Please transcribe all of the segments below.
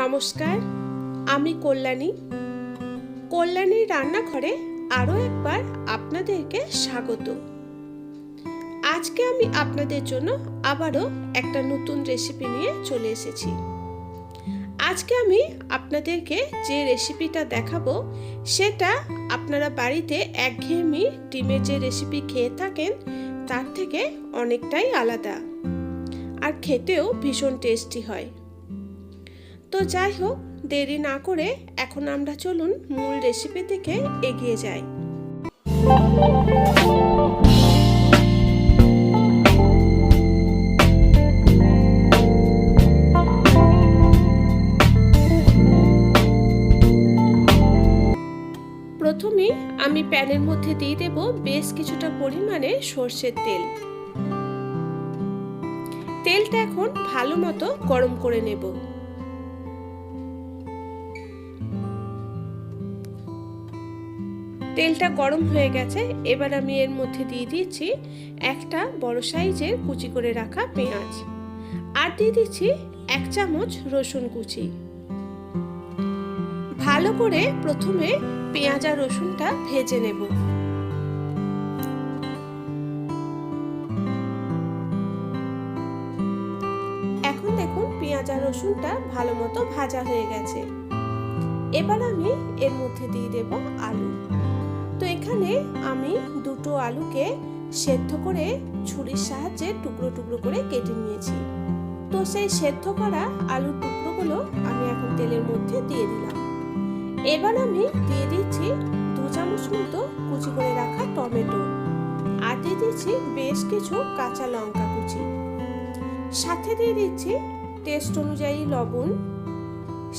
নমস্কার, আমি কল্যাণীর রান্নাঘরে আরও একবার আপনাদেরকে স্বাগত। আজকে আমি আপনাদের জন্য আবারও একটা নতুন রেসিপি নিয়ে চলে এসেছি। আজকে আমি আপনাদেরকে যে রেসিপিটা দেখাবো সেটা আপনারা বাড়িতে একঘেয়েমি ডিমের যে রেসিপি খেয়ে থাকেন তার থেকে অনেকটাই আলাদা, আর খেতেও ভীষণ টেস্টি হয়। তো যাই হোক, দেরি না করে এখন আমরা চলুন মূল রেসিপি থেকে এগিয়ে যাই। প্রথমে আমি প্যানের মধ্যে দিয়ে দেব বেশ কিছুটা পরিমাণে সরষের তেল। তেলটা এখন ভালো মতো গরম করে নেব। তেলটা গরম হয়ে গেছে, এবার আমি এর মধ্যে দিয়ে দিচ্ছি একটা বড় সাইজের কুচি করে রাখা পেঁয়াজ, আর দিয়ে দিচ্ছি 1 চামচ রসুন কুচি। ভালো করে প্রথমে পেঁয়াজ আর রসুনটা ভেজে নেব। এখন দেখুন পেঁয়াজ আর রসুনটা ভালো মতো ভাজা হয়ে গেছে। এবার আমি এর মধ্যে দিয়ে দেব আলু। তো এখানে আমি দুটো আলুকে সেদ্ধ করে ছুরির সাহায্যে টুকরো টুকরো করে কেটে নিয়েছি। তো সেই সেদ্ধ করা আলুর টুকরোগুলো আমি এখন তেলের মধ্যে দিয়ে দিলাম। এবার আমি দিয়ে দিচ্ছি 2 চামচ মতো কুচি করে রাখা টমেটো, আর দিয়ে দিচ্ছি বেশ কিছু কাঁচা লঙ্কা কুচি। সাথে দিয়ে দিচ্ছি টেস্ট অনুযায়ী লবণ,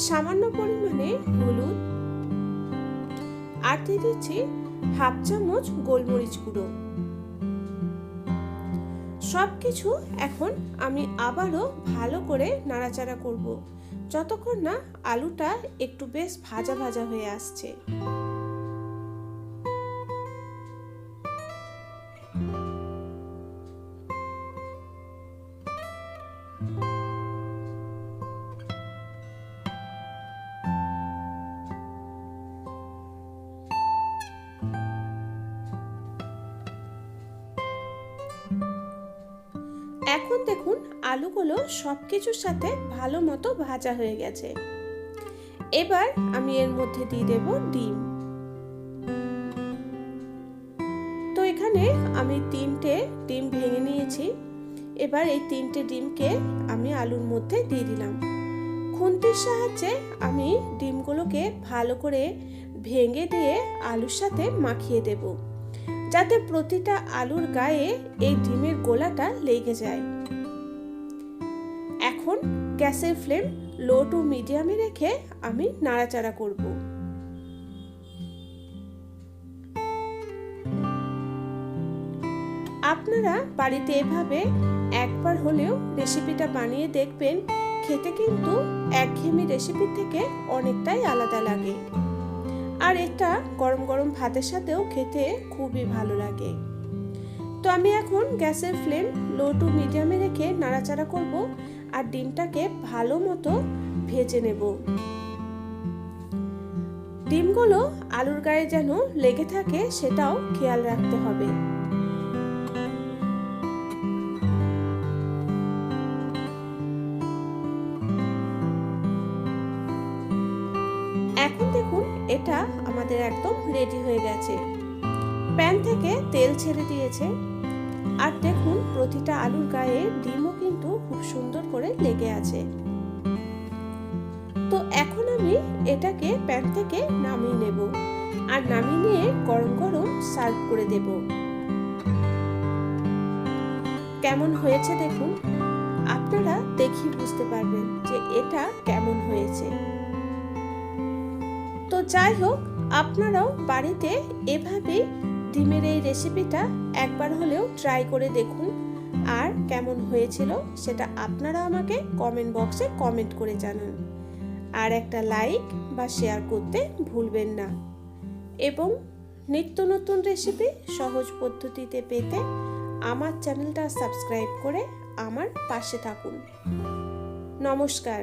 সামান্য পরিমাণে হলুদ, আর দিয়ে দিচ্ছি 1/2 চামচ গোলমরিচ গুঁড়ো। সবকিছু এখন আমি আবারও ভালো করে নাড়াচাড়া করব, যতক্ষণ না আলুটা একটু বেশ ভাজা ভাজা হয়ে আসছে। এখন দেখুন আলুগুলো সবকিছুর সাথে ভালো মতো ভাজা হয়ে গেছে। এবার আমি এর মধ্যে দিয়ে দেব ডিম। তো এখানে আমি 3টে ডিম ভেঙে নিয়েছি। এবার এই 3টে ডিমকে আমি আলুর মধ্যে দিয়ে দিলাম। খুন্তির সাহায্যে আমি ডিমগুলোকে ভালো করে ভেঙে দিয়ে আলুর সাথে মাখিয়ে দেব, যাতে প্রতিটা আলুর গায়ে এই ডিমের গোলাটা লেগে যায়। এখন গ্যাসের ফ্লেম লো টু মিডিয়ামে রেখে আমি নাড়াচাড়া করব। আপনারা বাড়িতে এভাবে একবার হলেও রেসিপিটা বানিয়ে দেখবেন, খেতে কিন্তু একঘেয়েমি রেসিপির থেকে অনেকটাই আলাদা লাগে, আর এটা গরম গরম ভাতের সাথেও খেতে খুবই ভালো লাগে। তো আমি এখন গ্যাসের ফ্লেম লো টু মিডিয়ামে রেখে নাড়াচাড়া করব, আর ডিমটাকে ভালো মতো ভেজে নেব। ডিমগুলো আলুর গায়ে যেন লেগে থাকে সেটাও খেয়াল রাখতে হবে। এখন দেখুন এটা আমাদের একদম রেডি হয়ে গেছে। প্যান থেকে তেল ছেড়ে দিয়েছে, আর দেখুন প্রতিটা আলুর গায়ে ডিমও কিন্তু খুব সুন্দর করে লেগে আছে। তো এখন আমি এটাকে প্যান থেকে নামিয়ে নেব, আর নামিয়ে নিয়ে গরম গরম সার্ভ করে দেব। কেমন হয়েছে দেখুন, আপনারা দেখি বুঝতে পারবেন যে এটা কেমন হয়েছে। তো যাই হোক, আপনারাও বাড়িতে এভাবে ডিমের এই রেসিপিটা একবার হলেও ট্রাই করে দেখুন, আর কেমন হয়েছিল সেটা আপনারা আমাকে কমেন্ট বক্সে কমেন্ট করে জানান। আর একটা লাইক বা শেয়ার করতে ভুলবেন না, এবং নিত্য নতুন রেসিপি সহজ পদ্ধতিতে পেতে আমার চ্যানেলটা সাবস্ক্রাইব করে আমার পাশে থাকুন। নমস্কার।